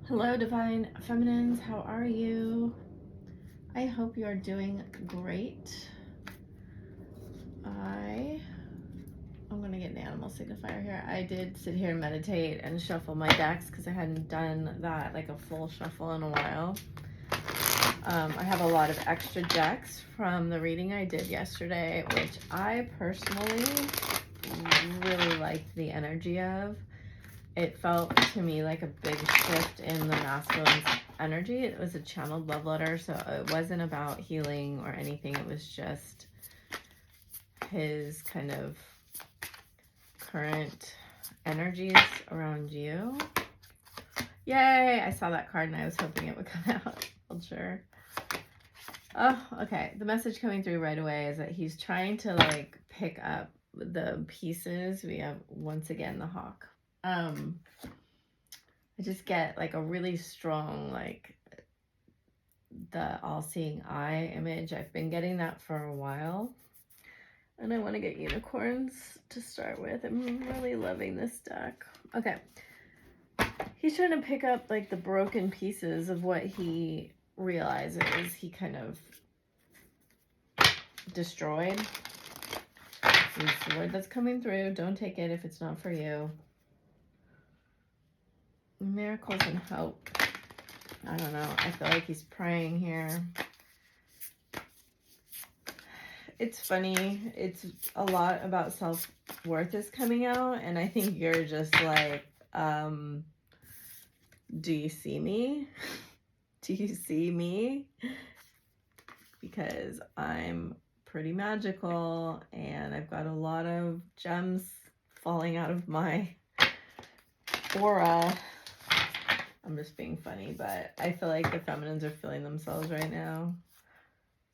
Hello, Divine Feminines. How are you? I hope you are doing great. I'm going to get an animal signifier here. I did sit here and meditate and shuffle my decks because I hadn't done that, like a full shuffle in a while. I have a lot of extra decks from the reading I did yesterday, which I personally really liked the energy of. It felt to me like a big shift in the masculine's energy. It was a channeled love letter, so it wasn't about healing or anything. It was just his kind of current energies around you. Yay! I saw that card and I was hoping it would come out. I'm sure. Oh, okay. The message coming through right away is that he's trying to like pick up the pieces. We have once again the hawk. I just get like a really strong, like the all-seeing eye image. I've been getting that for a while. And I want to get unicorns to start with. I'm really loving this deck. Okay. He's trying to pick up like the broken pieces of what he realizes he kind of destroyed. It's the word that's coming through. Don't take it if it's not for you. Miracles and hope. I don't know. I feel like he's praying here. It's funny. It's a lot about self-worth is coming out. And I think you're just like, do you see me? Do you see me? Because I'm pretty magical and I've got a lot of gems falling out of my aura. I'm just being funny, but I feel like the feminines are feeling themselves right now.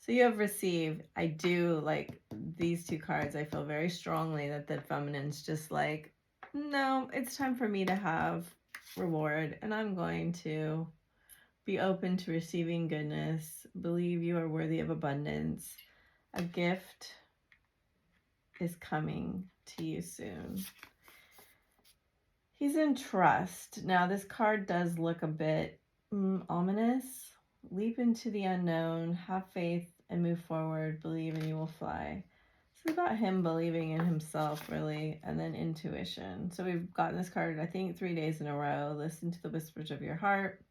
So you have received. I do like these two cards. I feel very strongly that the feminines just like, no, it's time for me to have reward and I'm going to be open to receiving goodness. Believe you are worthy of abundance. A gift is coming to you soon. He's in trust. Now, this card does look a bit ominous. Leap into the unknown, have faith, and move forward. Believe and you will fly. It's about him believing in himself, really, and then intuition. So we've gotten this card, I think, 3 days in a row. Listen to the whispers of your heart.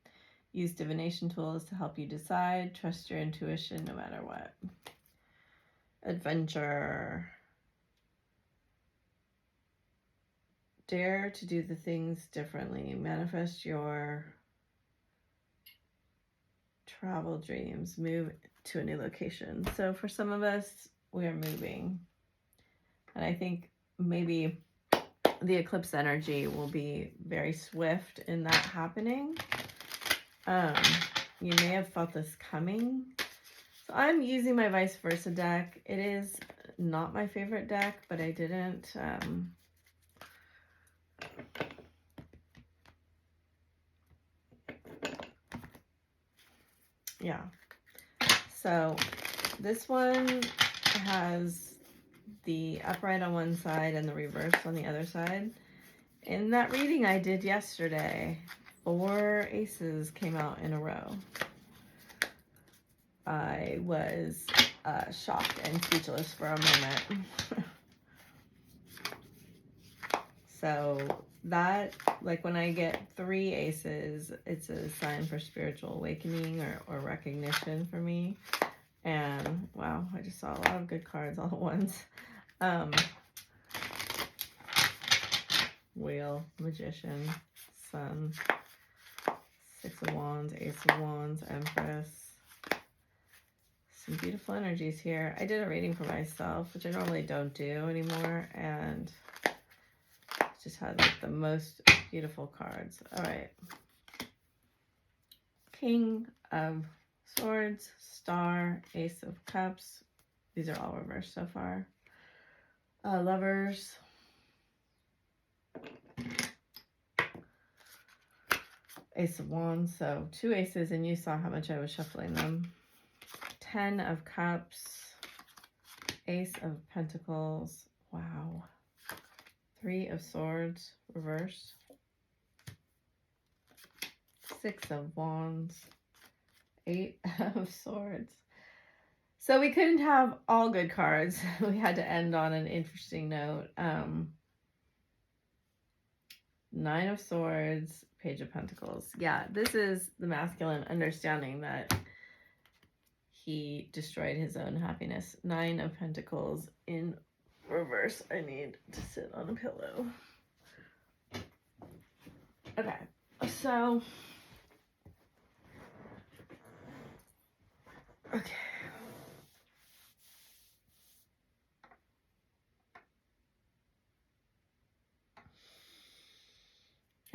Use divination tools to help you decide. Trust your intuition no matter what. Adventure. Dare to do the things differently. Manifest your travel dreams. Move to a new location. So for some of us, we are moving. And I think maybe the eclipse energy will be very swift in that happening. You may have felt this coming. So I'm using my vice versa deck. It is not my favorite deck, but I didn't... yeah. So this one has the upright on one side and the reverse on the other side. In that reading I did yesterday, 4 aces came out in a row. I was shocked and speechless for a moment. So that, like when I get 3 aces, it's a sign for spiritual awakening or recognition for me. And wow, I just saw a lot of good cards all at once. Wheel, Magician, Sun, 6 of Wands, Ace of Wands, Empress. Some beautiful energies here. I did a reading for myself, which I normally don't do anymore, and it just had like the most beautiful cards. All right. King of Swords, Star, Ace of Cups. These are all reversed so far. Lovers. Ace of Wands, so 2 aces, and you saw how much I was shuffling them. 10 of Cups, Ace of Pentacles, wow. 3 of Swords, reverse. 6 of Wands, 8 of Swords. So we couldn't have all good cards. We had to end on an interesting note. 9 of Swords, Page of Pentacles. Yeah, this is the masculine understanding that he destroyed his own happiness. 9 of Pentacles in reverse. I need to sit on a pillow. Okay, so... Okay.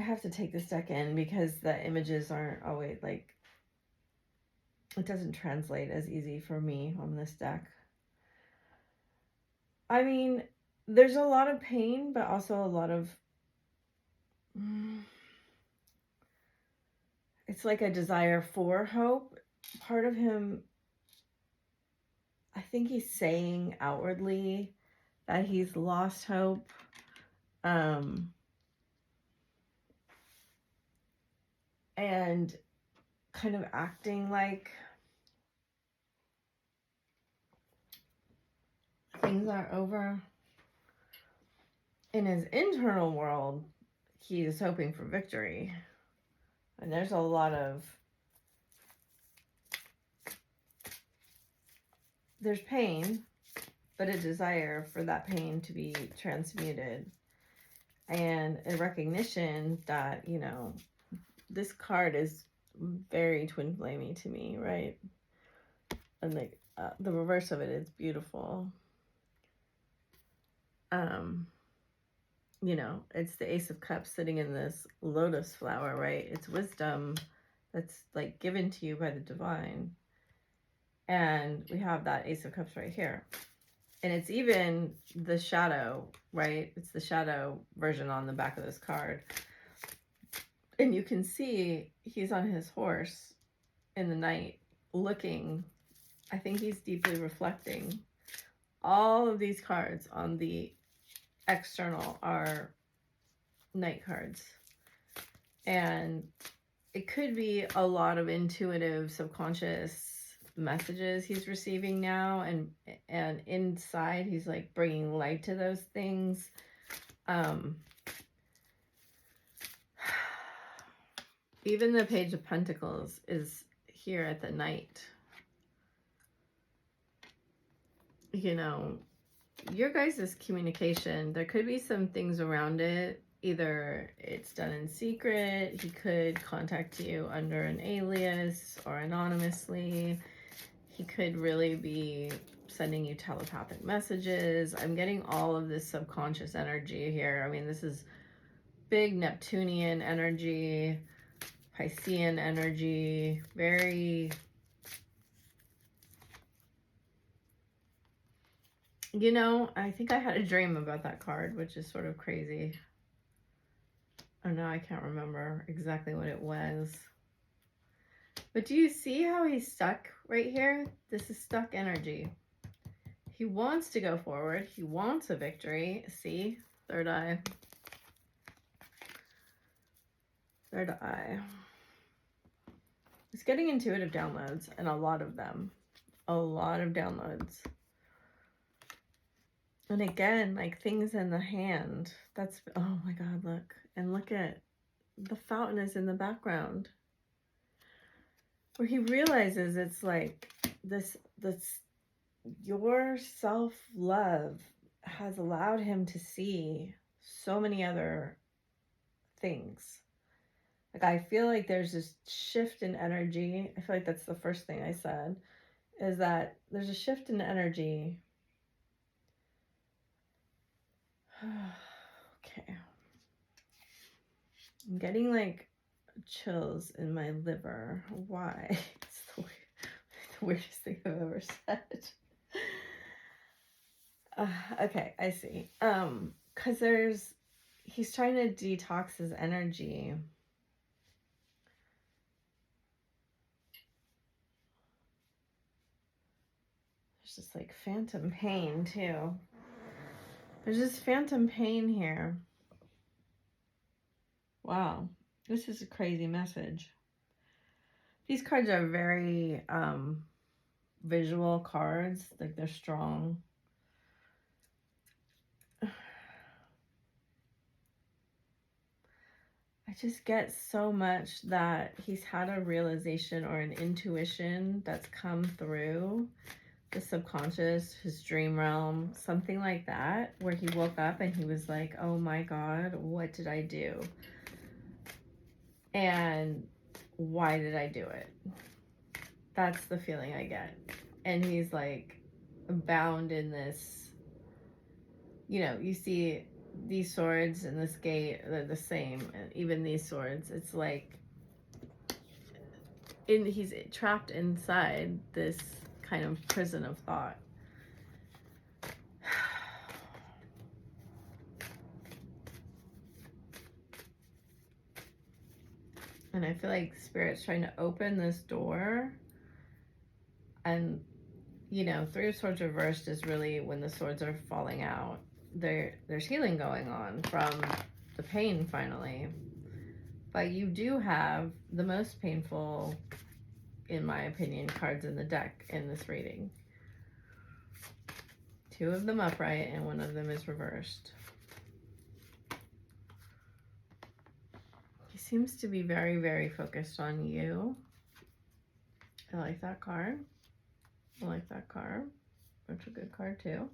I have to take this deck in because the images aren't always like, it doesn't translate as easy for me on this deck. I mean, there's a lot of pain, but also a lot of, it's like a desire for hope. Part of him, I think he's saying outwardly that he's lost hope. And kind of acting like things are over. In his internal world, he is hoping for victory. And there's a lot of, there's pain, but a desire for that pain to be transmuted. And a recognition that, you know, this card is very twin flamey to me, right? And like the reverse of it is beautiful. You know, it's the Ace of Cups sitting in this lotus flower, right? It's wisdom that's like given to you by the divine. And we have that Ace of Cups right here. And it's even the shadow, right? It's the shadow version on the back of this card. And you can see he's on his horse in the night looking. I think he's deeply reflecting. All of these cards on the external are night cards. And it could be a lot of intuitive, subconscious messages he's receiving now, and inside he's like bringing light to those things. Even the Page of Pentacles is here at the night. You know, your guys' communication, there could be some things around it. Either it's done in secret, he could contact you under an alias or anonymously. He could really be sending you telepathic messages. I'm getting all of this subconscious energy here. I mean, this is big Neptunian energy, Piscean energy, very... You know, I think I had a dream about that card, which is sort of crazy. Oh no, I can't remember exactly what it was. But do you see how he's stuck right here? This is stuck energy. He wants to go forward. He wants a victory. See? Third eye. Third eye. He's getting intuitive downloads, and a lot of them. A lot of downloads. And again, like things in the hand. That's, oh my God, look. And look at the fountain is in the background. Where he realizes it's like this your self-love has allowed him to see so many other things. Like, I feel like there's this shift in energy. I feel like that's the first thing I said, is that there's a shift in energy. Okay. I'm getting like chills in my liver. Why? It's the weirdest thing I've ever said. Okay, I see. Because he's trying to detox his energy. There's just like phantom pain too. There's just phantom pain here. Wow, this is a crazy message. These cards are very visual cards, like they're strong. I just get so much that he's had a realization or an intuition that's come through the subconscious, his dream realm, something like that, where he woke up and he was like, oh my God, what did I do? And why did I do it? That's the feeling I get. And he's like bound in this, you know, you see these swords and this gate, they're the same. And even these swords, it's like he's trapped inside this kind of prison of thought. And I feel like Spirit's trying to open this door. And, you know, Three of Swords reversed is really when the swords are falling out. There's healing going on from the pain finally. But you do have the most painful, in my opinion, cards in the deck in this reading. Two of them upright and one of them is reversed. He seems to be very, very focused on you. I like that card. I like that card. That's a good card too.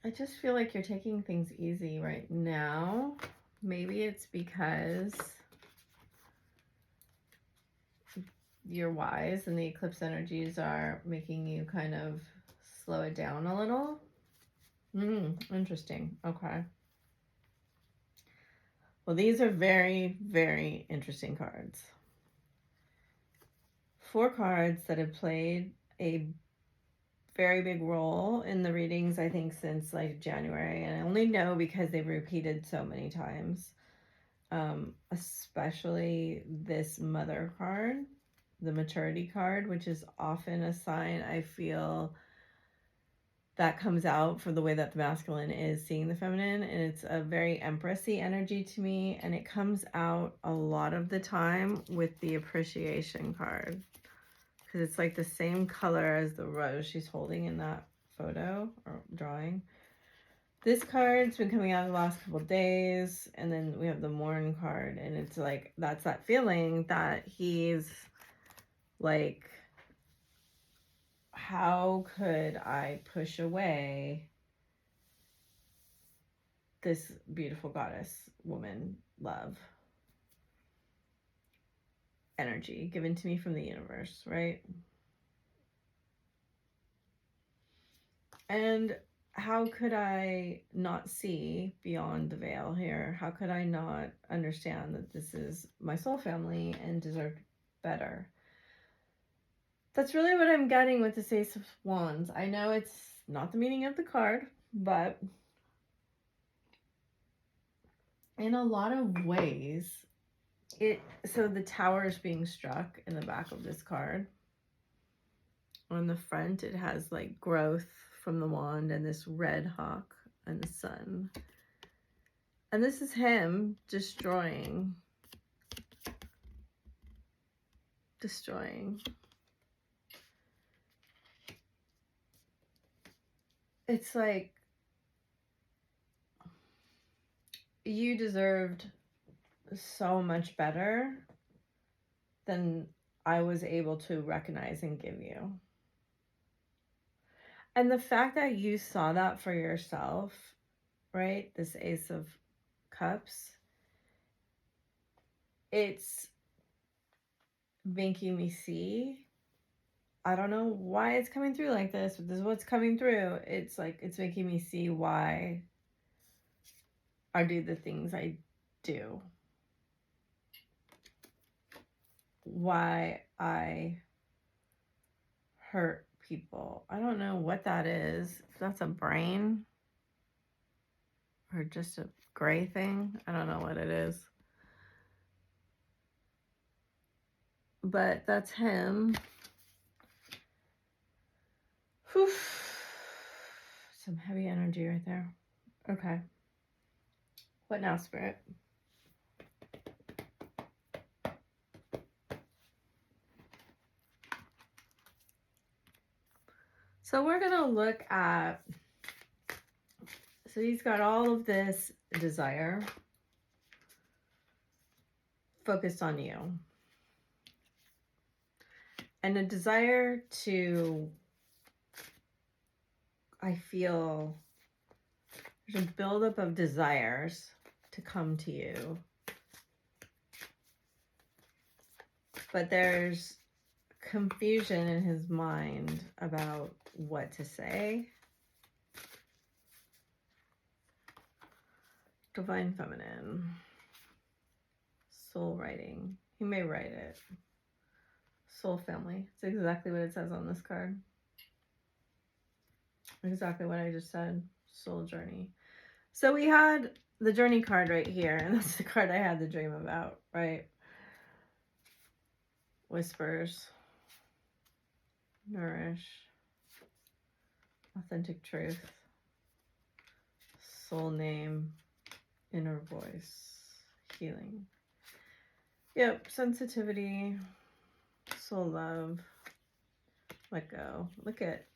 I just feel like you're taking things easy right now. Maybe it's because you're wise and the eclipse energies are making you kind of slow it down a little. Interesting. Okay. Well, these are very, very interesting cards. 4 cards that have played a very big role in the readings, I think, since like January. And I only know because they've repeated so many times. Especially this Mother card, the maturity card, which is often a sign I feel that comes out for the way that the masculine is seeing the feminine. And it's a very Empress-y energy to me. And it comes out a lot of the time with the appreciation card. Because it's like the same color as the rose she's holding in that photo or drawing. This card's been coming out the last couple of days, and then we have the Mourn card, and it's like, that's that feeling that he's like, how could I push away this beautiful goddess, woman, love energy given to me from the universe, right? And how could I not see beyond the veil here? How could I not understand that this is my soul family and deserved better? That's really what I'm getting with this Ace of Wands. I know it's not the meaning of the card, but in a lot of ways, so the tower is being struck in the back of this card. On the front, it has like growth from the wand and this red hawk and the sun. And this is him destroying. It's like, you deserved so much better than I was able to recognize and give you. And the fact that you saw that for yourself, right? This Ace of Cups, it's making me see. I don't know why it's coming through like this, but this is what's coming through. It's like, it's making me see why I do the things I do. Why I hurt people. I don't know what that is. If that's a brain or just a gray thing. I don't know what it is. But that's him. Whew. Some heavy energy right there. Okay. What now, Spirit? So we're going to look at, so he's got all of this desire focused on you. And a desire to, I feel, there's a buildup of desires to come to you. But there's confusion in his mind about what to say. Divine Feminine. Soul writing. He may write it. Soul family. It's exactly what it says on this card. Exactly what I just said. Soul journey. So we had the journey card right here, and that's the card I had the dream about, right? Whispers. Nourish. Authentic truth. Soul name. Inner voice. Healing. Yep. Sensitivity. Soul love. Let go. Look at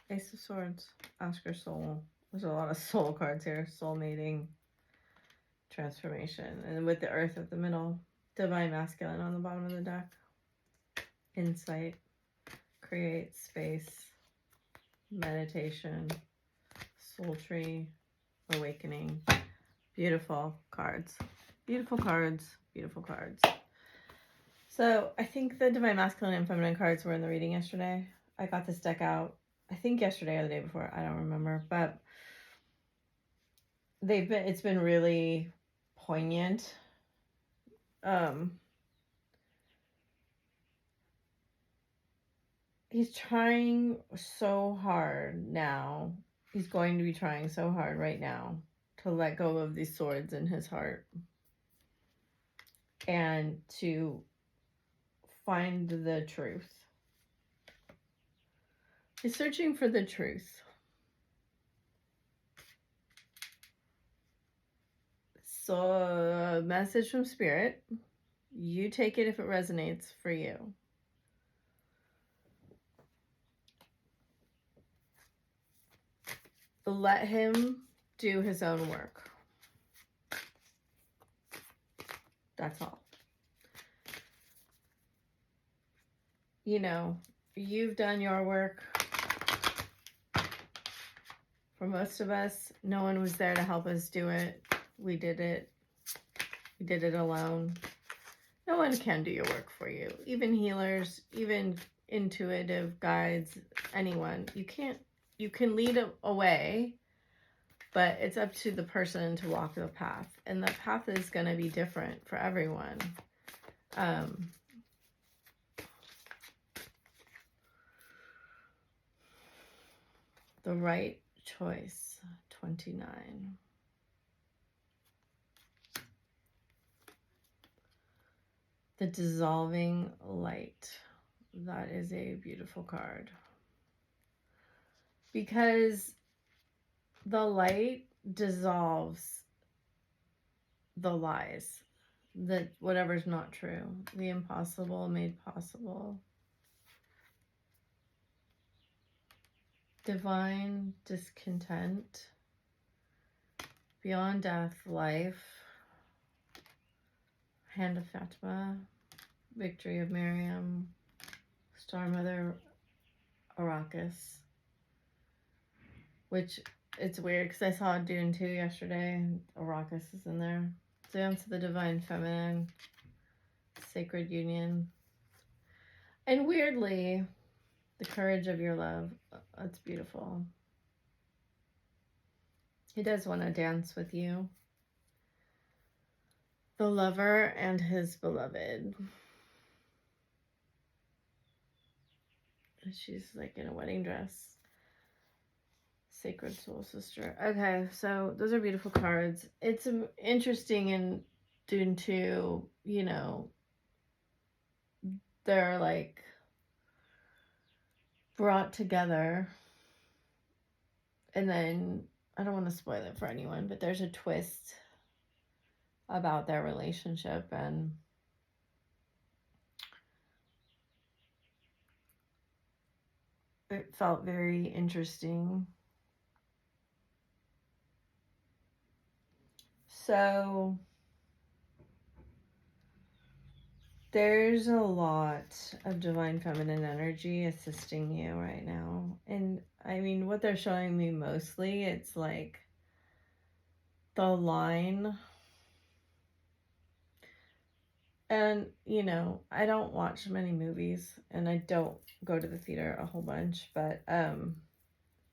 Ace of Swords. Ask your soul. There's a lot of soul cards here. Soul mating. Transformation. And with the earth at the middle. Divine masculine on the bottom of the deck. Insight. Create space. Meditation. Soul tree. Awakening. Beautiful cards. Beautiful cards. Beautiful cards. So I think the Divine Masculine and Feminine cards were in the reading yesterday. I got this deck out, I think yesterday or the day before. I don't remember. But it's been really poignant. He's trying so hard now. He's going to be trying so hard right now to let go of these swords in his heart and to find the truth. He's searching for the truth. So, a message from Spirit. You take it if it resonates for you. Let him do his own work. That's all. You know, you've done your work. For most of us, no one was there to help us do it. We did it. We did it alone. No one can do your work for you. Even healers, even intuitive guides, anyone. You can lead a way, but it's up to the person to walk the path. And the path is going to be different for everyone. The right choice, 29. The dissolving light. That is a beautiful card. Because the light dissolves the lies, that whatever's not true, the impossible made possible. Divine discontent, beyond death, life, hand of Fatima, victory of Miriam, Star Mother Arrakis, which it's weird because I saw Dune 2 yesterday and Arrakis is in there. Dance of the Divine Feminine, Sacred Union, and weirdly, the courage of your love. That's beautiful. He does want to dance with you. The lover and his beloved. She's like in a wedding dress. Sacred Soul Sister. Okay, so those are beautiful cards. It's interesting in Dune 2, you know, they're like brought together. And then, I don't want to spoil it for anyone, but there's a twist about their relationship, and it felt very interesting. So there's a lot of divine feminine energy assisting you right now. And I mean, what they're showing me mostly, it's like the line. And, you know, I don't watch many movies and I don't go to the theater a whole bunch, but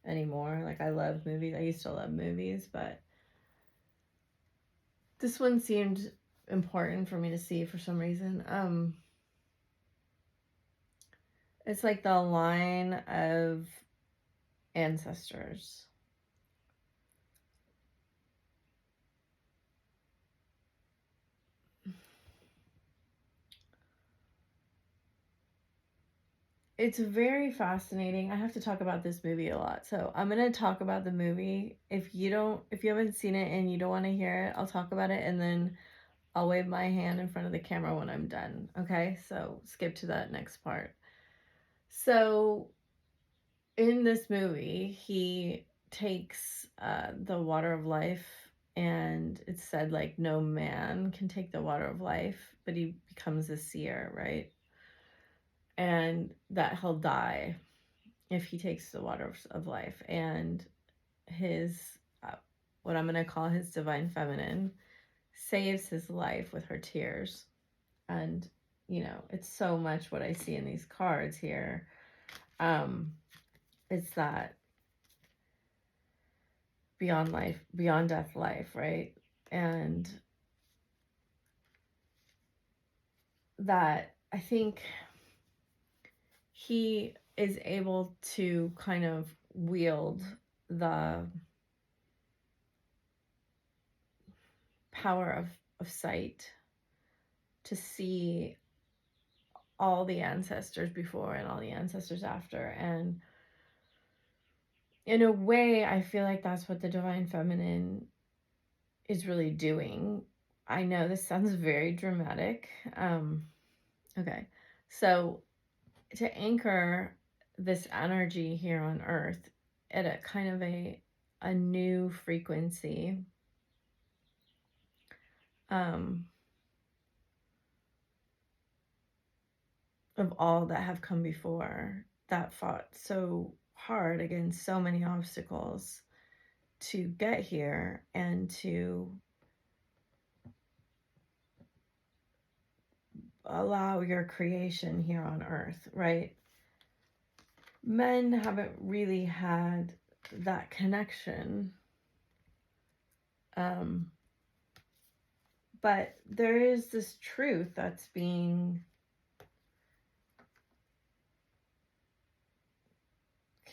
anymore. Like, I love movies. I used to love movies, but this one seemed important for me to see for some reason. It's like the line of ancestors. It's very fascinating. I have to talk about this movie a lot. So I'm going to talk about the movie. If you haven't seen it and you don't want to hear it, I'll talk about it and then I'll wave my hand in front of the camera when I'm done. Okay? So skip to that next part. So in this movie, he takes the water of life, and it's said like no man can take the water of life, but he becomes a seer, right? And that he'll die if he takes the water of life. And his, what I'm going to call his divine feminine, saves his life with her tears. And, you know, it's so much what I see in these cards here. It's that beyond life, beyond death life, right? And that I think he is able to kind of wield the power of sight to see all the ancestors before and all the ancestors after. And in a way, I feel like that's what the divine feminine is really doing. I know this sounds very dramatic. Okay, so to anchor this energy here on earth at a kind of a new frequency, of all that have come before that fought so hard against so many obstacles to get here and to allow your creation here on earth, right? Men haven't really had that connection. But there is this truth that's being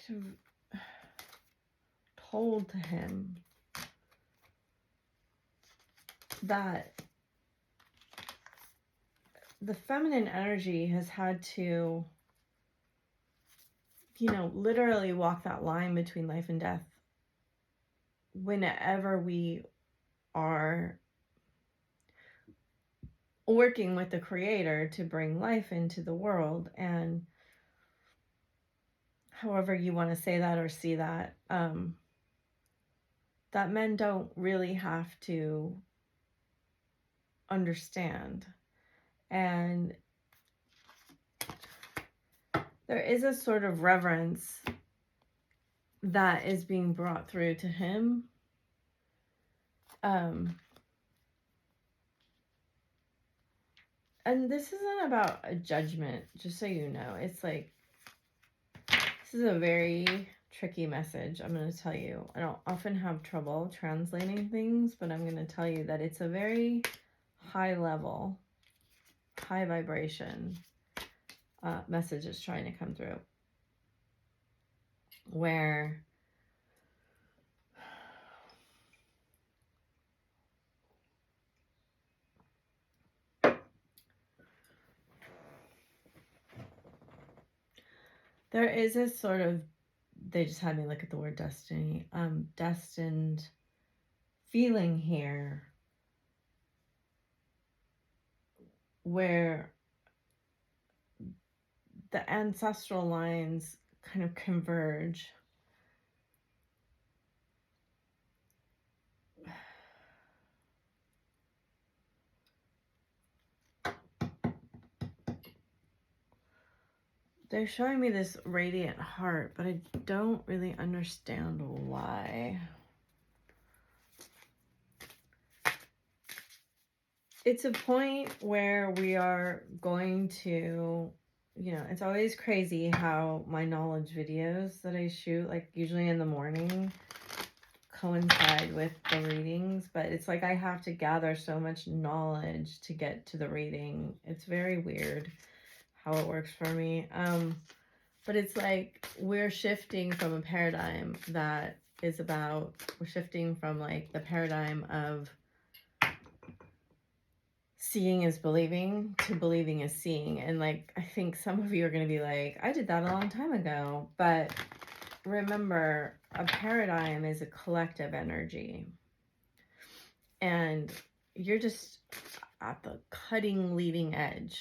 kind of told to him, that the feminine energy has had to, you know, literally walk that line between life and death whenever we are working with the creator to bring life into the world. And however you want to say that or see that, that men don't really have to understand. And there is a sort of reverence that is being brought through to him. And this isn't about a judgment, just so you know. It's like, this is a very tricky message, I'm going to tell you. I don't often have trouble translating things, but I'm going to tell you that it's a very high level, high vibration message is trying to come through. Where there is a sort of, they just had me look at the word destiny, destined feeling here, where the ancestral lines kind of converge. They're showing me this radiant heart, but I don't really understand why. It's a point where we are going to, you know, it's always crazy how my knowledge videos that I shoot, like usually in the morning, coincide with the readings, but it's like I have to gather so much knowledge to get to the reading. It's very weird how it works for me. But it's like we're shifting from a paradigm that is about, we're shifting from like the paradigm of seeing is believing to believing is seeing. And like, I think some of you are going to be like, I did that a long time ago. But remember, a paradigm is a collective energy. And you're just at the cutting leading edge.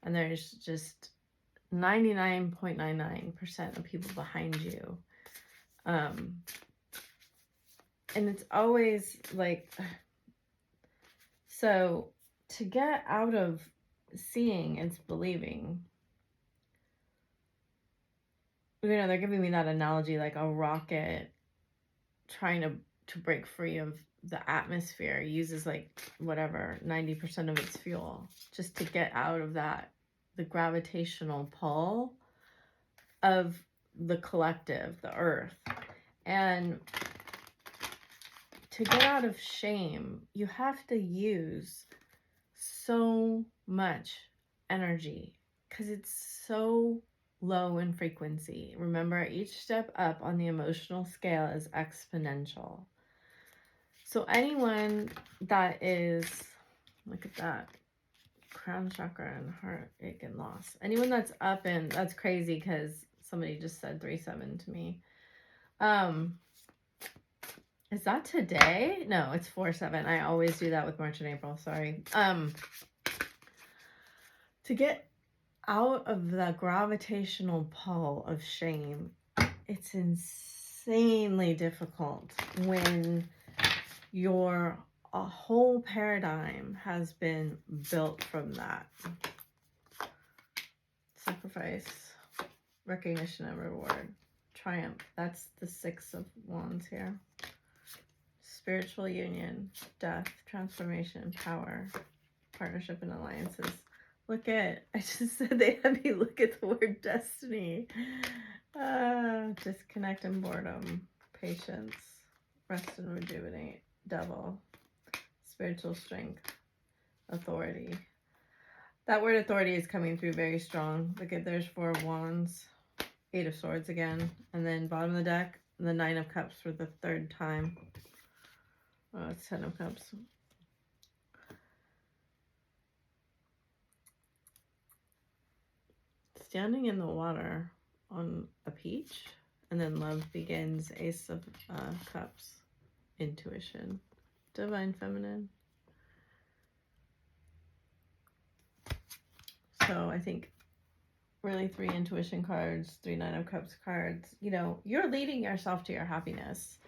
And there's just 99.99% of people behind you. And it's always like, so to get out of seeing, it's believing. You know, they're giving me that analogy like a rocket trying to break free of the atmosphere uses like whatever 90% of its fuel just to get out of that, the gravitational pull of the collective, the earth. And to get out of shame, you have to use so much energy because it's so low in frequency. Remember, each step up on the emotional scale is exponential. So anyone that is, look at that, crown chakra and heartache and loss. Anyone that's up in, that's crazy because somebody just said 3-7 to me. Is that today? No, it's 4-7. I always do that with March and April. Sorry. To get out of the gravitational pull of shame, it's insanely difficult when your whole paradigm has been built from that. Sacrifice, recognition and reward, triumph. That's the 6 of Wands here. Spiritual union, death, transformation, power, partnership and alliances. Look at, I just said they had me look at the word destiny. Disconnect and boredom, patience, rest and rejuvenate, devil, spiritual strength, authority. That word authority is coming through very strong. Look at, there's 4 of Wands, 8 of Swords again, and then bottom of the deck, the 9 of Cups for the 3rd time. Oh, it's 10 of Cups. Standing in the water on a peach, and then love begins, Ace of Cups, intuition, divine feminine. So I think really 3 intuition cards, 3 9 of Cups cards. You know, you're leading yourself to your happiness.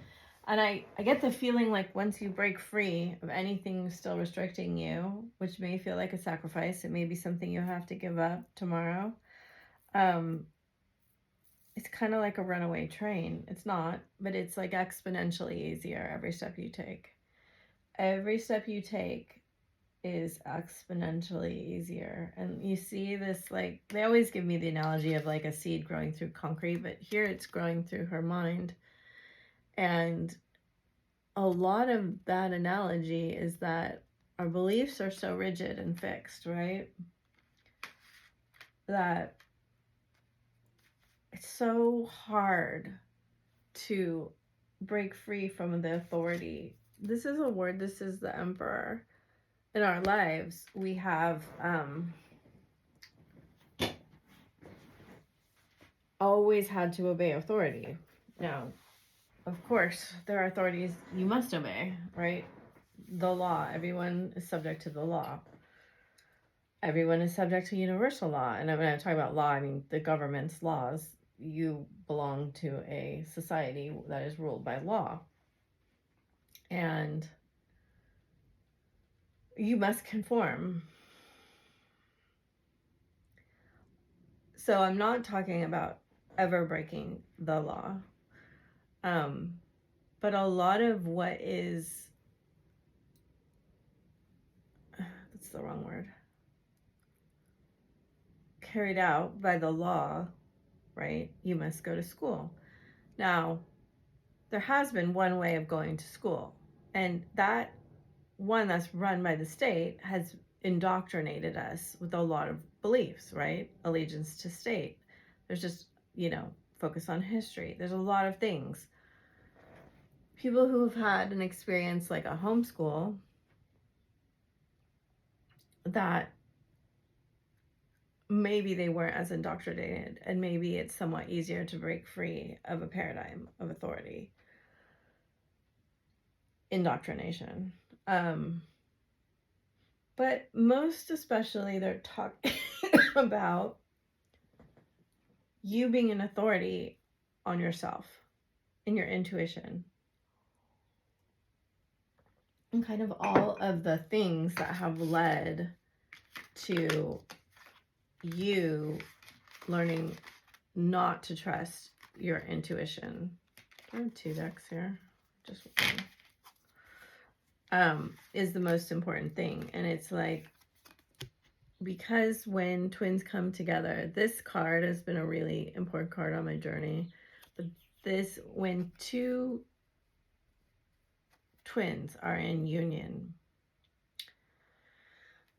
And I get the feeling like once you break free of anything still restricting you, which may feel like a sacrifice, it may be something you have to give up tomorrow. It's kind of like a runaway train. It's not, but it's like exponentially easier every step you take. Every step you take is exponentially easier. And you see this, like, they always give me the analogy of like a seed growing through concrete, but here it's growing through her mind. And a lot of that analogy is that our beliefs are so rigid and fixed, right? That it's so hard to break free from the authority. This is a word, this is the Emperor. In our lives, we have always had to obey authority. Now, of course, there are authorities you must obey, right? The law, everyone is subject to the law. Everyone is subject to universal law. And when I talk about law, I mean the government's laws. you belong to a society that is ruled by law. And you must conform. So I'm not talking about ever breaking the law. But a lot of what is, that's the wrong word, carried out by the law, right? You must go to school. Now, there has been one way of going to school, and that one that's run by the state has indoctrinated us with a lot of beliefs, right? Allegiance to state. There's just, focus on history. There's a lot of things. People who have had an experience like a homeschool, that maybe they weren't as indoctrinated, and maybe it's somewhat easier to break free of a paradigm of authority. Indoctrination. But most especially, they're talking about you being an authority on yourself, in your intuition, and kind of all of the things that have led to you learning not to trust your intuition. I have 2 decks here. Just one. Is the most important thing. And it's like, because when twins come together, this card has been a really important card on my journey. But when 2 twins are in union.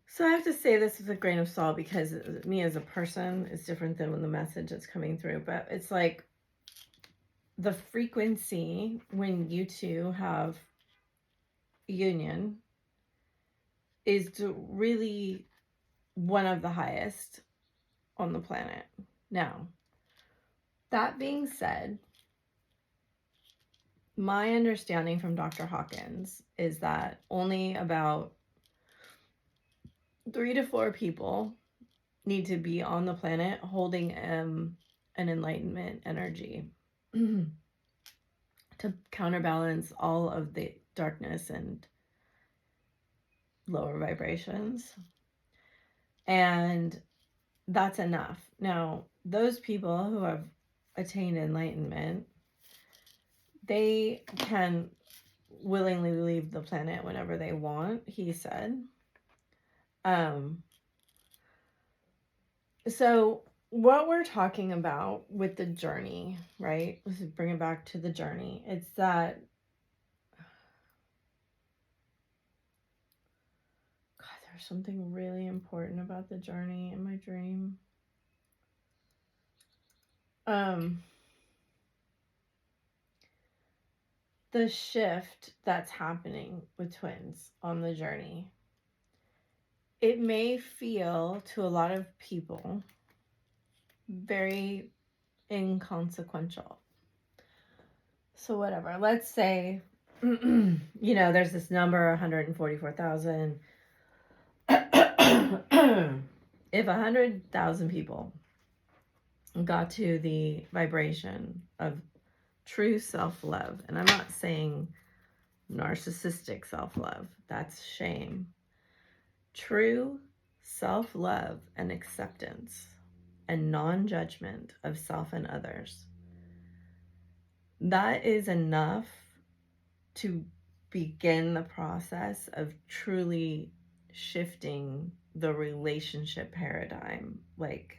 So I have to say this with a grain of salt, because me as a person is different than when the message that's coming through. But it's like the frequency when you 2 have union is really one of the highest on the planet. Now, that being said, my understanding from Dr. Hawkins is that only about 3 to 4 people need to be on the planet holding an enlightenment energy to counterbalance all of the darkness and lower vibrations. And that's enough. Now, those people who have attained enlightenment, they can willingly leave the planet whenever they want, he said. So what we're talking about with the journey, right? Let's bring it back to the journey. It's that, God, there's something really important about the journey in my dream. The shift that's happening with twins on the journey. It may feel to a lot of people very inconsequential. So whatever, let's say, there's this number, 144,000. If 100,000 people got to the vibration of true self-love, and I'm not saying narcissistic self-love, that's shame. True self-love and acceptance and non-judgment of self and others. That is enough to begin the process of truly shifting the relationship paradigm, like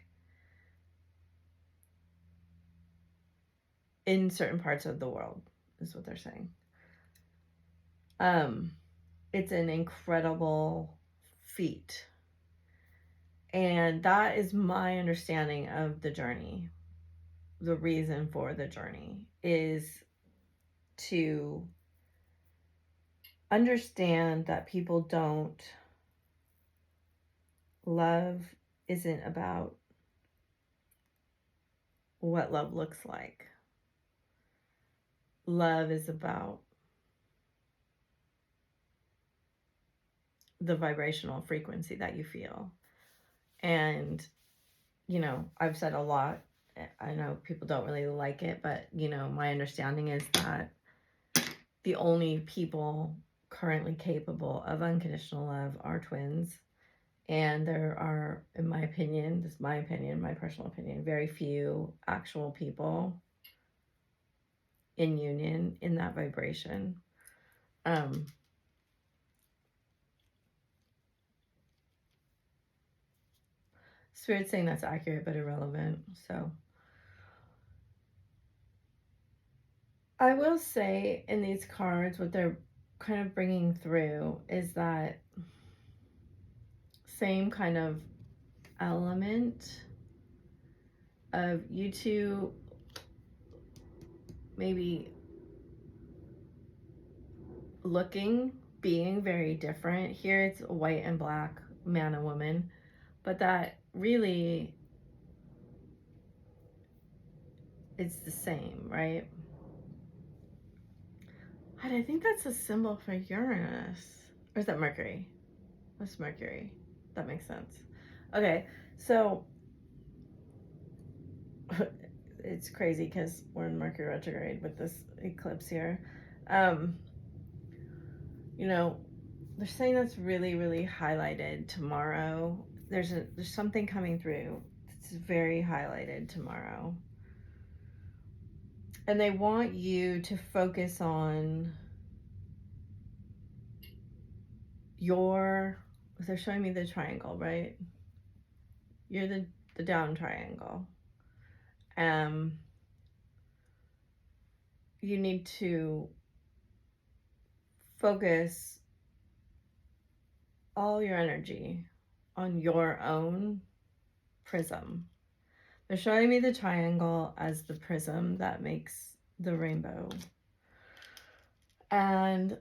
in certain parts of the world, is what they're saying. It's an incredible feat. And that is my understanding of the journey. The reason for the journey is to understand that people don't, love isn't about what love looks like. Love is about the vibrational frequency that you feel. And, I've said a lot I know people don't really like it, but, you know, my understanding is that the only people currently capable of unconditional love are twins. And there are, in my opinion, this is my opinion, my personal opinion, very few actual people in union in that vibration. Spirit's saying that's accurate but irrelevant. So I will say in these cards, what they're kind of bringing through is that same kind of element of you two maybe being very different. Here it's a white and black, man and woman, but that really it's the same, right? And I think that's a symbol for Uranus. Or is that Mercury? What's Mercury? That makes sense. Okay, so it's crazy because we're in Mercury retrograde with this eclipse here. You know, they're saying that's really, really highlighted tomorrow. There's something coming through. It's very highlighted tomorrow. And they want you to focus on they're showing me the triangle, right? You're the down triangle. You need to focus all your energy on your own prism. They're showing me the triangle as the prism that makes the rainbow. And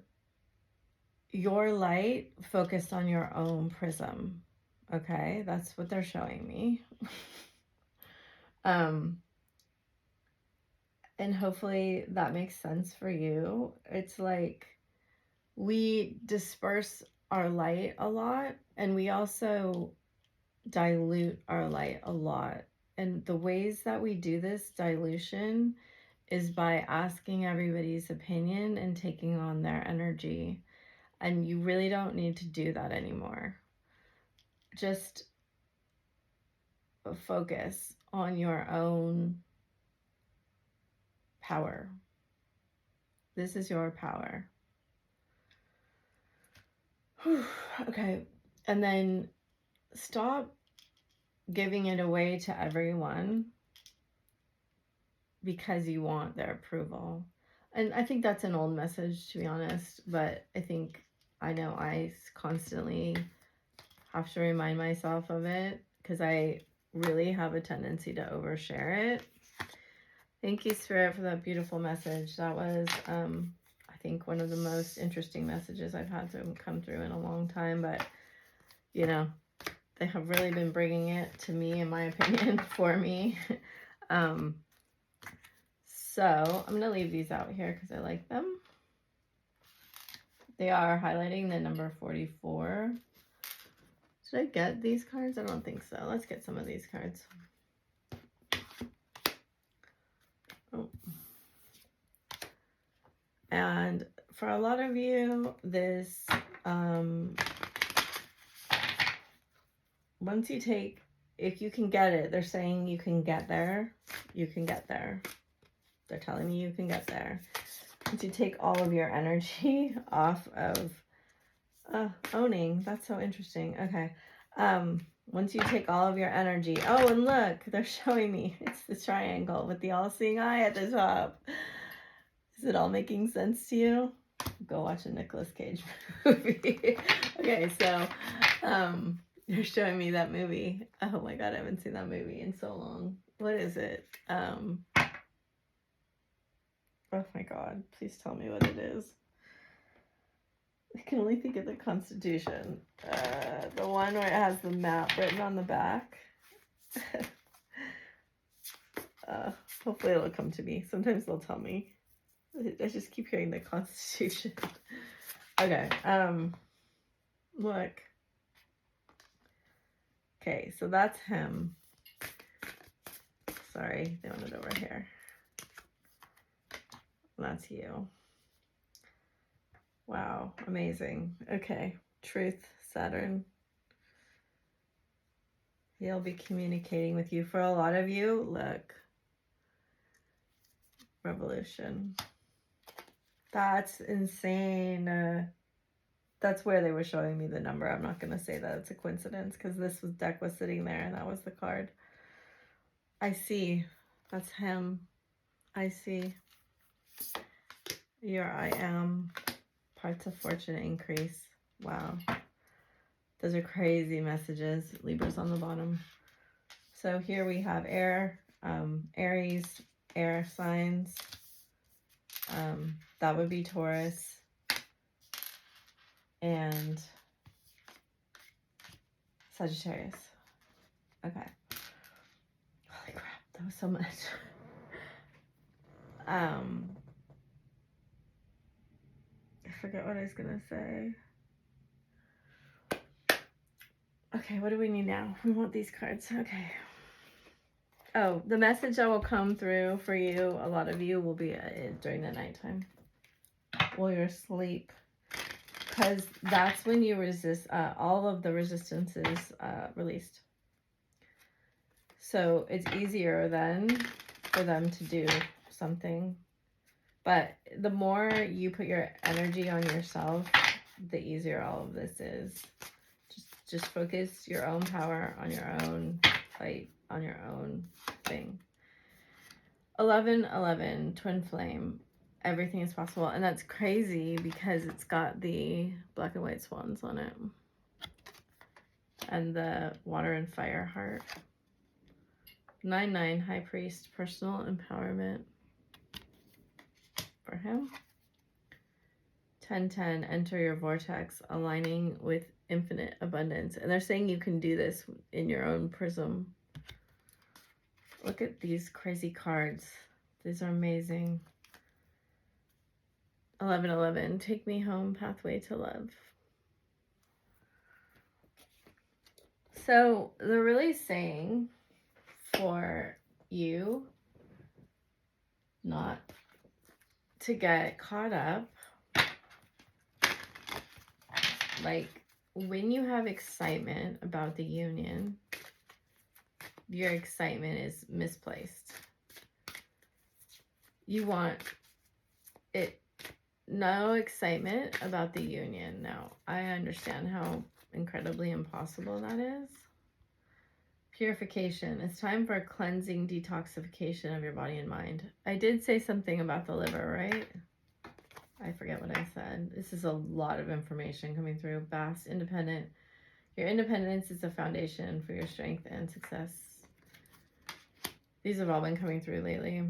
your light focused on your own prism. Okay, that's what they're showing me. And hopefully that makes sense for you. It's like we disperse our light a lot, and we also dilute our light a lot. And the ways that we do this dilution is by asking everybody's opinion and taking on their energy. And you really don't need to do that anymore. Just focus on your own power. This is your power. Okay. And then stop giving it away to everyone because you want their approval. And I think that's an old message, to be honest, but I know I constantly have to remind myself of it because I really have a tendency to overshare it. Thank you, Spirit, for that beautiful message. That was, I think, one of the most interesting messages I've had to come through in a long time, but, you know, they have really been bringing it to me, in my opinion, for me. So I'm going to leave these out here because I like them. They are highlighting the number 44. Should I get these cards? I don't think so. Let's get some of these cards. Oh. And for a lot of you, this, once you take, if you can get it, they're saying you can get there. You can get there. They're telling me you can get there. Once you take all of your energy off of owning, that's so interesting. Okay. Once you take all of your energy, oh, and look, they're showing me it's the triangle with the all-seeing eye at the top. Is it all making sense to you? Go watch a Nicolas Cage movie. Okay, so they're showing me that movie. Oh my god, I haven't seen that movie in so long. What is it? Oh my god, please tell me what it is. I can only think of the Constitution. The one where it has the map written on the back. Hopefully it'll come to me. Sometimes they'll tell me. I just keep hearing the Constitution. Okay, look. Okay, so that's him. Sorry, they want it over here. That's you. Wow, amazing. Okay, Truth, Saturn. He'll be communicating with you. For a lot of you, look. Revolution. That's insane. That's where they were showing me the number. I'm not going to say that it's a coincidence because this deck was sitting there and that was the card. I see. That's him. I see. Your I am. Parts of fortune increase. Wow. Those are crazy messages. Libra's on the bottom. So here we have air, Aries, air signs. That would be Taurus. And Sagittarius. Okay. Holy crap, that was so much. I forget what I was gonna say. Okay, what do we need now? We want these cards. Okay. Oh, the message that will come through for you, a lot of you, will be during the nighttime while you're asleep. Because that's when you resist, all of the resistance is released. So it's easier then for them to do something. But the more you put your energy on yourself, the easier all of this is. Just focus your own power on your own fight, on your own thing. 1111, twin flame. Everything is possible. And that's crazy because it's got the black and white swans on it. And the water and fire heart. 99, high priest, personal empowerment for him. 1010, enter your vortex, aligning with infinite abundance. And they're saying you can do this in your own prism. Look at these crazy cards. These are amazing. 1111, take me home, pathway to love. So they're really saying for you not to get caught up. Like when you have excitement about the union, your excitement is misplaced. You want it, no excitement about the union. Now, I understand how incredibly impossible that is. Purification. It's time for a cleansing detoxification of your body and mind. I did say something about the liver, right? I forget what I said. This is a lot of information coming through. Vast, independent. Your independence is the foundation for your strength and success. These have all been coming through lately.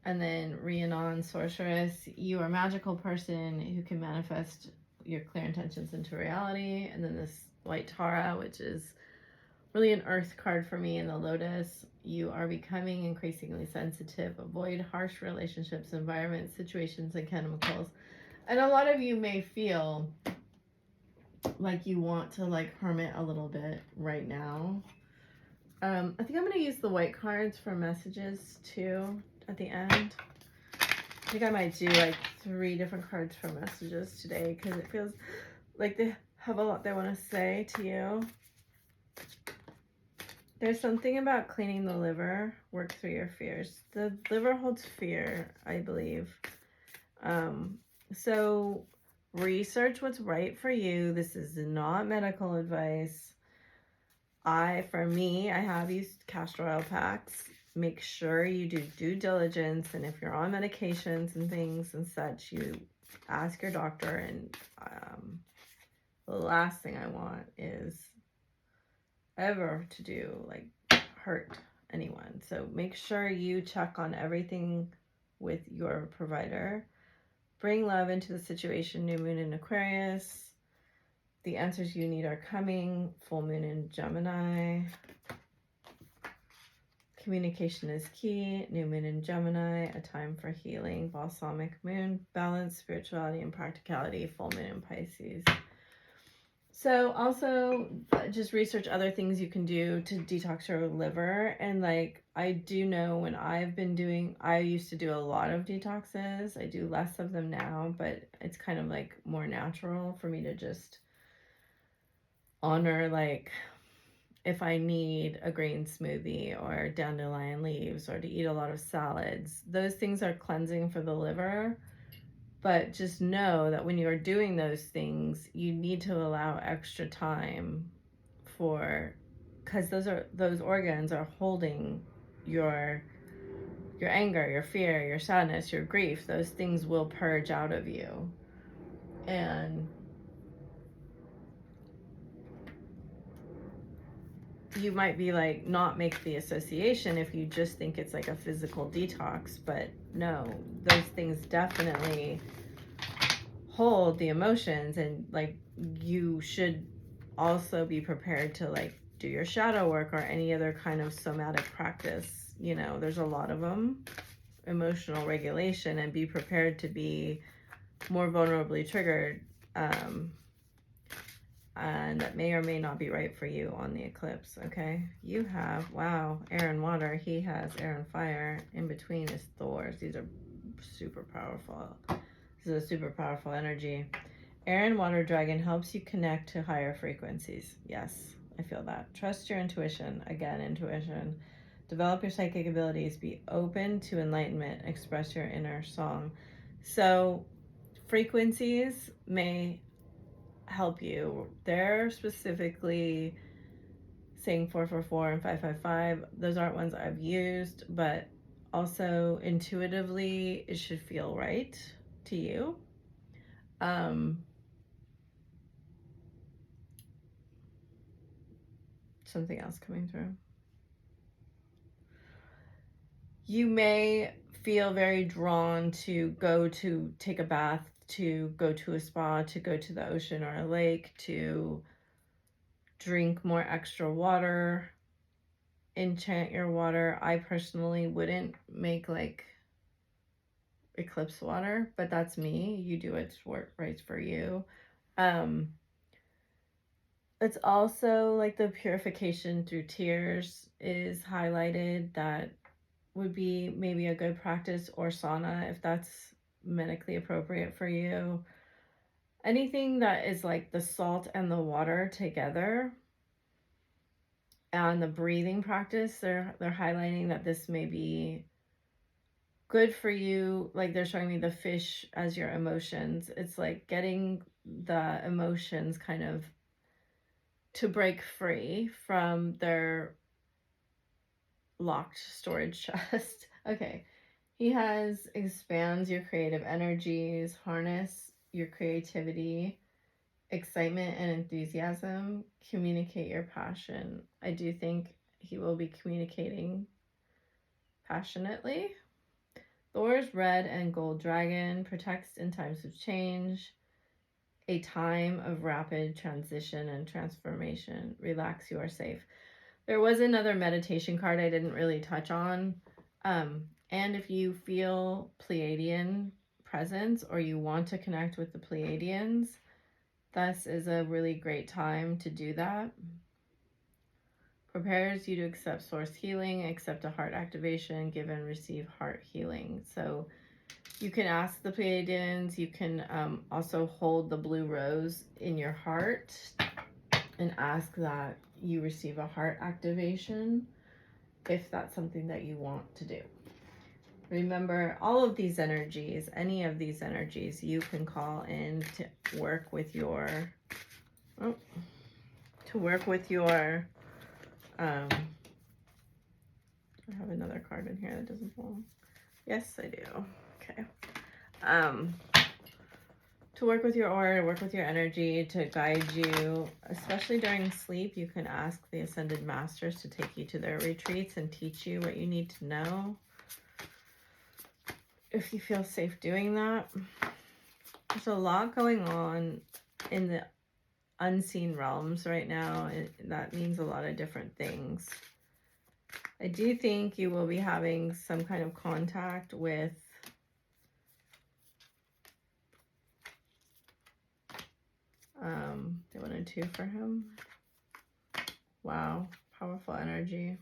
And then Rhiannon, sorceress. You are a magical person who can manifest your clear intentions into reality. And then this white Tara, which is really an earth card for me in the lotus. You are becoming increasingly sensitive. Avoid harsh relationships, environments, situations, and chemicals. And a lot of you may feel like you want to like hermit a little bit right now. I think I'm going to use the white cards for messages too at the end. I think I might do like 3 different cards for messages today because it feels like they have a lot they want to say to you. There's something about cleaning the liver, work through your fears. The liver holds fear, I believe. So research what's right for you. This is not medical advice. For me, I have used castor oil packs. Make sure you do due diligence. And if you're on medications and things and such, you ask your doctor. And the last thing I want is ever to do like hurt anyone. So make sure you check on everything with your provider. Bring love into the situation. New moon in Aquarius. The answers you need are coming. Full moon in Gemini. Communication is key. New moon in Gemini. A time for healing. Balsamic moon. Balance, spirituality, and practicality. Full moon in Pisces. So also just research other things you can do to detox your liver. And like, I do know when I used to do a lot of detoxes. I do less of them now, but it's kind of like more natural for me to just honor, like, if I need a green smoothie or dandelion leaves or to eat a lot of salads, those things are cleansing for the liver. But just know that when you're doing those things, you need to allow extra time for, because those organs are holding your anger, your fear, your sadness, your grief. Those things will purge out of you. And you might be like, not make the association if you just think it's like a physical detox, but no, those things definitely hold the emotions. And like, you should also be prepared to like do your shadow work or any other kind of somatic practice. You know, there's a lot of them, emotional regulation, and be prepared to be more vulnerably triggered, and that may or may not be right for you on the eclipse. Okay, you have, wow, air and water. He has air and fire. In between is Thor's. These are super powerful. This is a super powerful energy. Air and water dragon helps you connect to higher frequencies. Yes, I feel that. Trust your intuition. Again, intuition. Develop your psychic abilities. Be open to enlightenment. Express your inner song. So frequencies may help you. They're specifically saying 444 and 555. Those aren't ones I've used, but also intuitively it should feel right to you. Something else coming through. You may feel very drawn to go to take a bath, to go to a spa, to go to the ocean or a lake, to drink more extra water, enchant your water. I personally wouldn't make like eclipse water, but that's me. You do what's right for you. It's also like the purification through tears is highlighted. That would be maybe a good practice, or sauna if that's medically appropriate for you. Anything that is like the salt and the water together, and the breathing practice, they're highlighting that this may be good for you. Like, they're showing me the fish as your emotions. It's like getting the emotions kind of to break free from their locked storage chest. Okay. He has expands your creative energies, harness your creativity, excitement and enthusiasm, communicate your passion. I do think he will be communicating passionately. Thor's red and gold dragon protects in times of change, a time of rapid transition and transformation. Relax, you are safe. There was another meditation card I didn't really touch on. And if you feel Pleiadian presence or you want to connect with the Pleiadians, this is a really great time to do that. Prepares you to accept source healing, accept a heart activation, give and receive heart healing. So you can ask the Pleiadians. You can also hold the blue rose in your heart and ask that you receive a heart activation if that's something that you want to do. Remember, all of these energies, any of these energies, you can call in to work with your, I have another card in here that doesn't belong. Yes, I do. Okay. To work with your aura, to work with your energy, to guide you, especially during sleep. You can ask the Ascended Masters to take you to their retreats and teach you what you need to know, if you feel safe doing that. There's a lot going on in the unseen realms right now, and that means a lot of different things. I do think you will be having some kind of contact with They wanted 2 for him. Wow, powerful energy.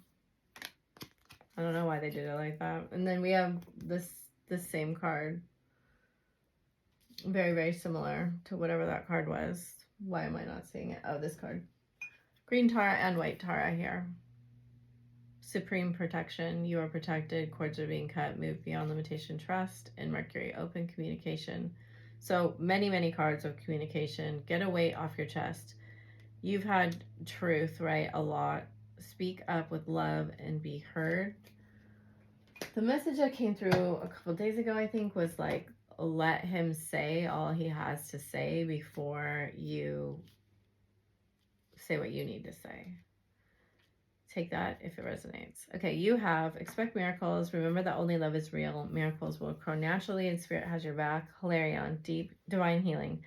I don't know why they did it like that. And then we have this same card. Very, very similar to whatever that card was. Why am I not seeing it? Oh, this card. Green Tara and White Tara here. Supreme protection. You are protected. Cords are being cut. Move beyond limitation. Trust. And Mercury. Open communication. So many, many cards of communication. Get a weight off your chest. You've had truth, right? A lot. Speak up with love and be heard. The message that came through a couple days ago, I think, was like, let him say all he has to say before you say what you need to say. Take that if it resonates. Okay, you have expect miracles. Remember that only love is real. Miracles will occur naturally and spirit has your back. Hilarion, deep divine healing.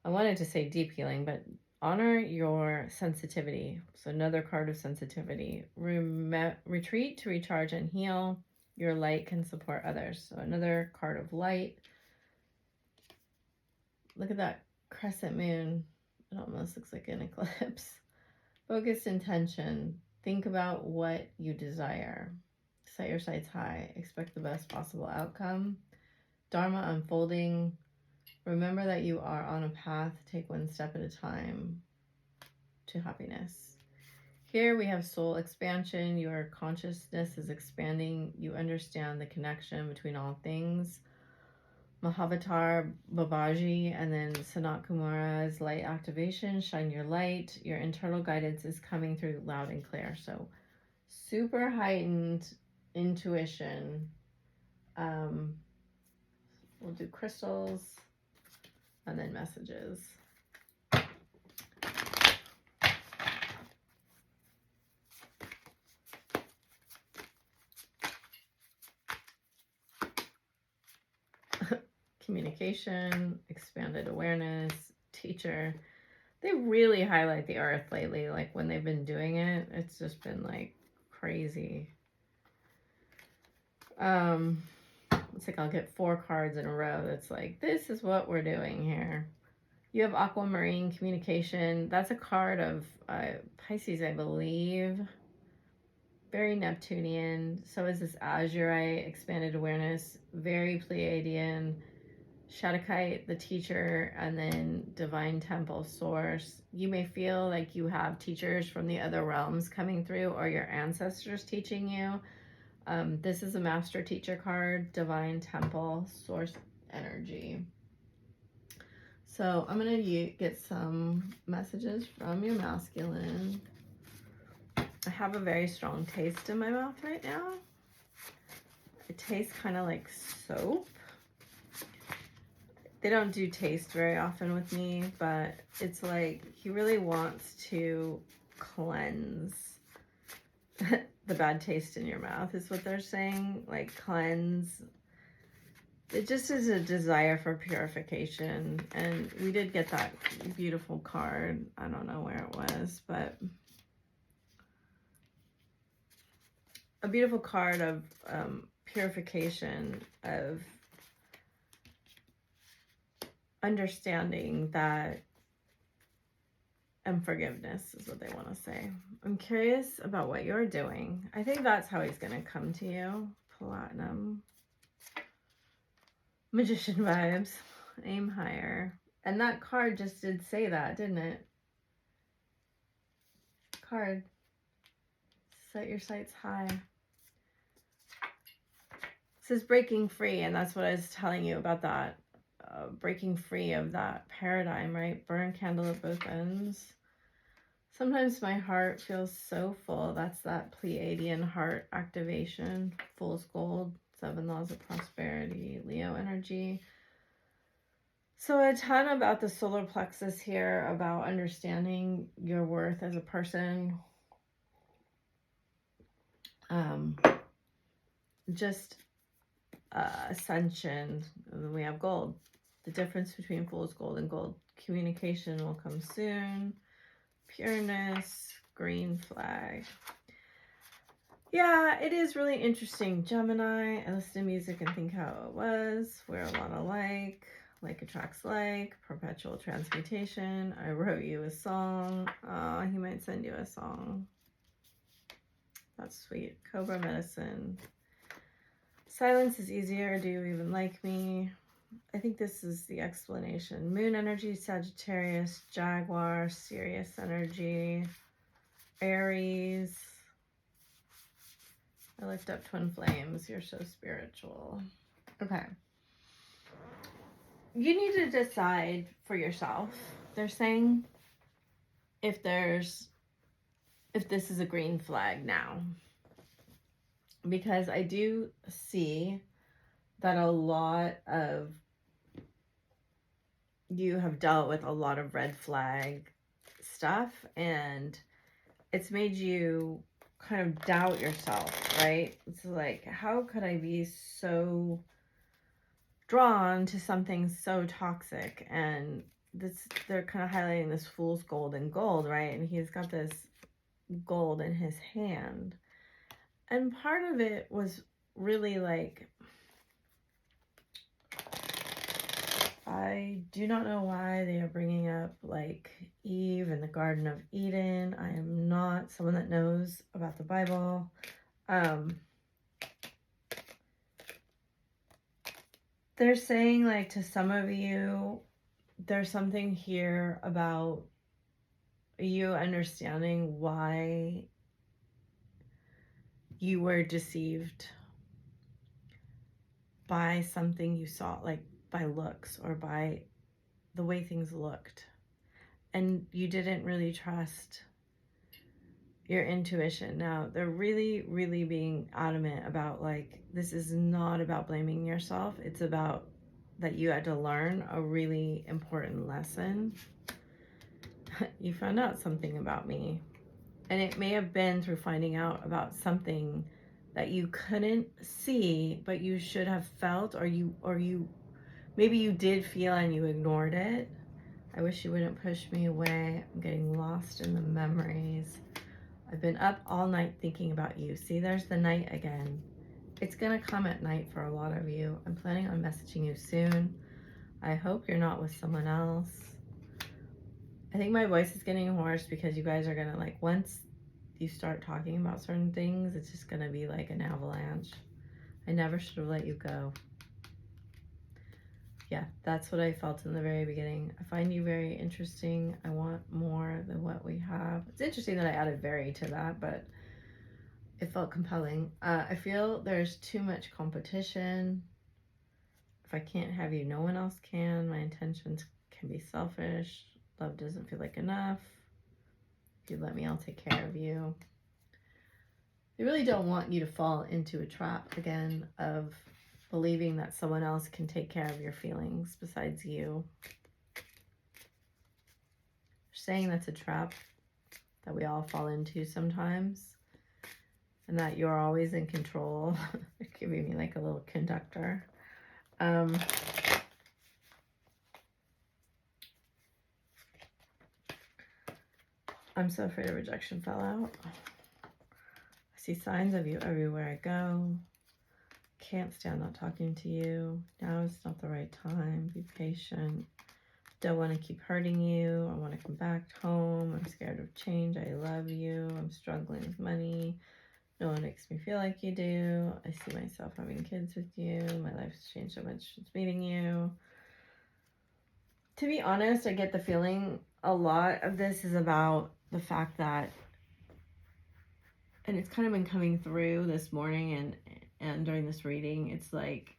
I wanted to say deep healing, but honor your sensitivity. So another card of sensitivity. Retreat to recharge and heal. Your light can support others. So another card of light. Look at that crescent moon. It almost looks like an eclipse. Focused intention. Think about what you desire. Set your sights high. Expect the best possible outcome. Dharma unfolding. Remember that you are on a path. Take one step at a time to happiness. Here we have soul expansion. Your consciousness is expanding. You understand the connection between all things. Mahavatar, Babaji, and then Sanat Kumara's light activation. Shine your light. Your internal guidance is coming through loud and clear. So super heightened intuition. We'll do crystals and then messages. Communication, expanded awareness, teacher. They really highlight the earth lately. Like when they've been doing it, it's just been like crazy. It's like I'll get 4 cards in a row that's like, this is what we're doing here. You have aquamarine communication. That's a card of Pisces, I believe. Very Neptunian. So is this Azurite, expanded awareness, very Pleiadian. Shadakite, the teacher, and then divine temple source. You may feel like you have teachers from the other realms coming through or your ancestors teaching you. This is a master teacher card, divine temple source energy. So I'm going to get some messages from your masculine. I have a very strong taste in my mouth right now. It tastes kind of like soap. They don't do taste very often with me, but it's like he really wants to cleanse the bad taste in your mouth is what they're saying. Like cleanse. It just is a desire for purification. And we did get that beautiful card. I don't know where it was, but a beautiful card of purification, of understanding that, and forgiveness is what they want to say. I'm curious about what you're doing. I think that's how he's going to come to you. Platinum. Magician vibes. Aim higher. And that card just did say that, didn't it? Card. Set your sights high. It says breaking free, and that's what I was telling you about that. Breaking free of that paradigm, right? Burn candle at both ends. Sometimes my heart feels so full. That's that Pleiadian heart activation. Fool's gold, 7 laws of prosperity, Leo energy. So a ton about the solar plexus here, about understanding your worth as a person. Just ascension. And then we have gold. The difference between fool's gold and gold. Communication will come soon. Pureness. Green flag. Yeah, it is really interesting. Gemini. I listen to music and think how it was. We're a lot alike. Like attracts like, perpetual transmutation. I wrote you a song. He might send you a song. That's sweet. Cobra medicine. Silence is easier. Do you even like me? I think this is the explanation. Moon energy, Sagittarius, Jaguar, Sirius energy, Aries. I lift up twin flames. You're so spiritual. Okay. You need to decide for yourself. They're saying if this is a green flag now. Because I do see that a lot of you have dealt with a lot of red flag stuff, and it's made you kind of doubt yourself, right? It's like, how could I be so drawn to something so toxic? And they're kind of highlighting this fool's gold and gold, right? And he's got this gold in his hand. And part of it was really like, I do not know why they are bringing up like Eve and the Garden of Eden. I am not someone that knows about the Bible. They're saying like to some of you, there's something here about you understanding why you were deceived by something you saw, like by looks or by the way things looked. And you didn't really trust your intuition. Now, they're really, really being adamant about like, this is not about blaming yourself. It's about that you had to learn a really important lesson. You found out something about me. And it may have been through finding out about something that you couldn't see, but you should have felt, or maybe you did feel and you ignored it. I wish you wouldn't push me away. I'm getting lost in the memories. I've been up all night thinking about you. See, there's the night again. It's gonna come at night for a lot of you. I'm planning on messaging you soon. I hope you're not with someone else. I think my voice is getting hoarse because you guys are gonna like, once you start talking about certain things, it's just gonna be like an avalanche. I never should have let you go. Yeah, that's what I felt in the very beginning. I find you very interesting. I want more than what we have. It's interesting that I added very to that, but it felt compelling. I feel there's too much competition. If I can't have you, no one else can. My intentions can be selfish. Love doesn't feel like enough. If you let me, I'll take care of you. They really don't want you to fall into a trap again of believing that someone else can take care of your feelings besides you. Saying that's a trap that we all fall into sometimes, and that you're always in control. They're giving me like a little conductor. I'm so afraid of rejection fell out. I see signs of you everywhere I go. Can't stand not talking to you. Now is not the right time. Be patient. Don't want to keep hurting you. I want to come back home. I'm scared of change. I love you. I'm struggling with money. No one makes me feel like you do. I see myself having kids with you. My life's changed so much since meeting you. To be honest, I get the feeling a lot of this is about the fact that, and it's kind of been coming through this morning and during this reading, it's like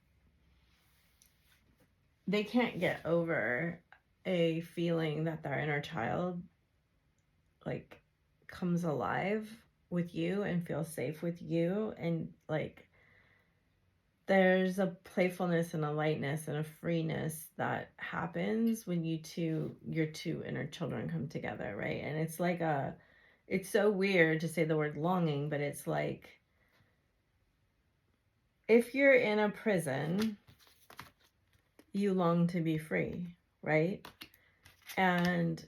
they can't get over a feeling that their inner child like comes alive with you and feels safe with you, and like there's a playfulness and a lightness and a freeness that happens when your two inner children come together, right? And it's like it's so weird to say the word longing, but it's like if you're in a prison, you long to be free, right? And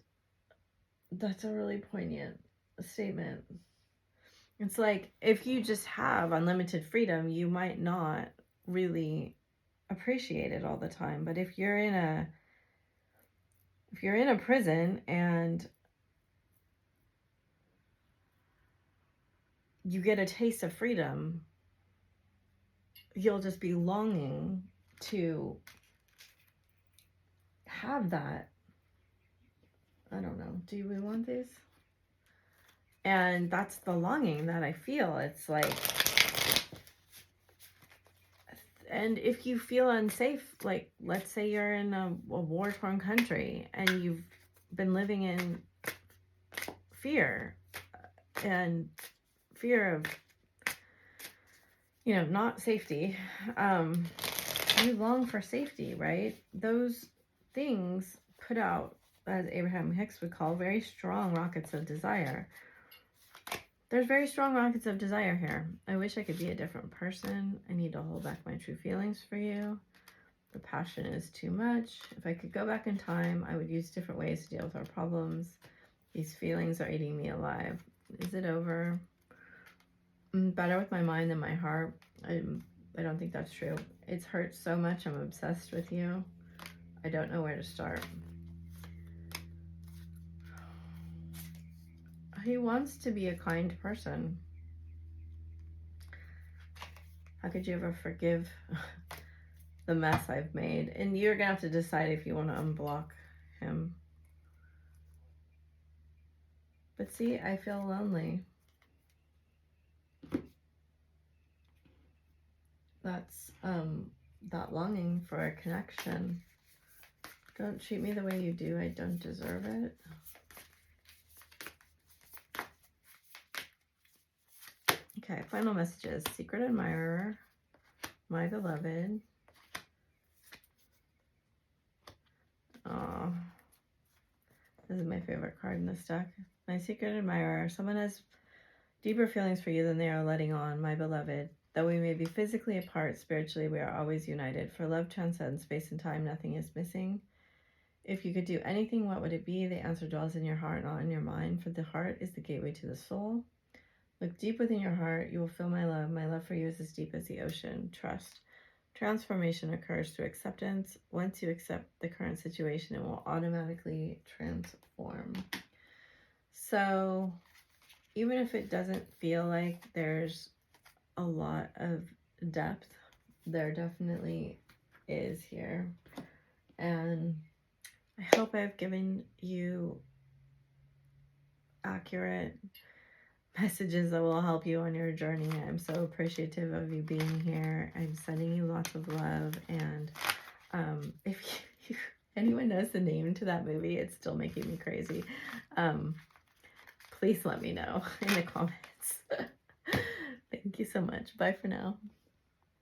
that's a really poignant statement. It's like if you just have unlimited freedom, you might not really appreciated all the time. But if you're in a prison and you get a taste of freedom, you'll just be longing to have that. I don't know. Do we want these? And that's the longing that I feel. It's like, and if you feel unsafe, like let's say you're in a war-torn country and you've been living in fear and fear of, not safety, you long for safety, right? Those things put out, as Abraham Hicks would call, very strong rockets of desire. There's very strong rockets of desire here. I wish I could be a different person. I need to hold back my true feelings for you. The passion is too much. If I could go back in time, I would use different ways to deal with our problems. These feelings are eating me alive. Is it over? Better with my mind than my heart. I don't think that's true. It's hurt so much. I'm obsessed with you. I don't know where to start. He wants to be a kind person. How could you ever forgive the mess I've made? And you're going to have to decide if you want to unblock him. But see, I feel lonely. That's that longing for a connection. Don't treat me the way you do. I don't deserve it. Okay, final messages. Secret admirer, my beloved. Oh, this is my favorite card in this deck. My secret admirer. Someone has deeper feelings for you than they are letting on, my beloved. Though we may be physically apart, spiritually we are always united. For love transcends space and time, nothing is missing. If you could do anything, what would it be? The answer dwells in your heart, not in your mind. For the heart is the gateway to the soul. Look deep within your heart. You will feel my love. My love for you is as deep as the ocean. Trust. Transformation occurs through acceptance. Once you accept the current situation, it will automatically transform. So even if it doesn't feel like there's a lot of depth, there definitely is here. And I hope I've given you accurate messages that will help you on your journey. I'm so appreciative of you being here. I'm sending you lots of love. And if anyone knows the name to that movie, it's still making me crazy. Please let me know in the comments. Thank you so much. Bye for now.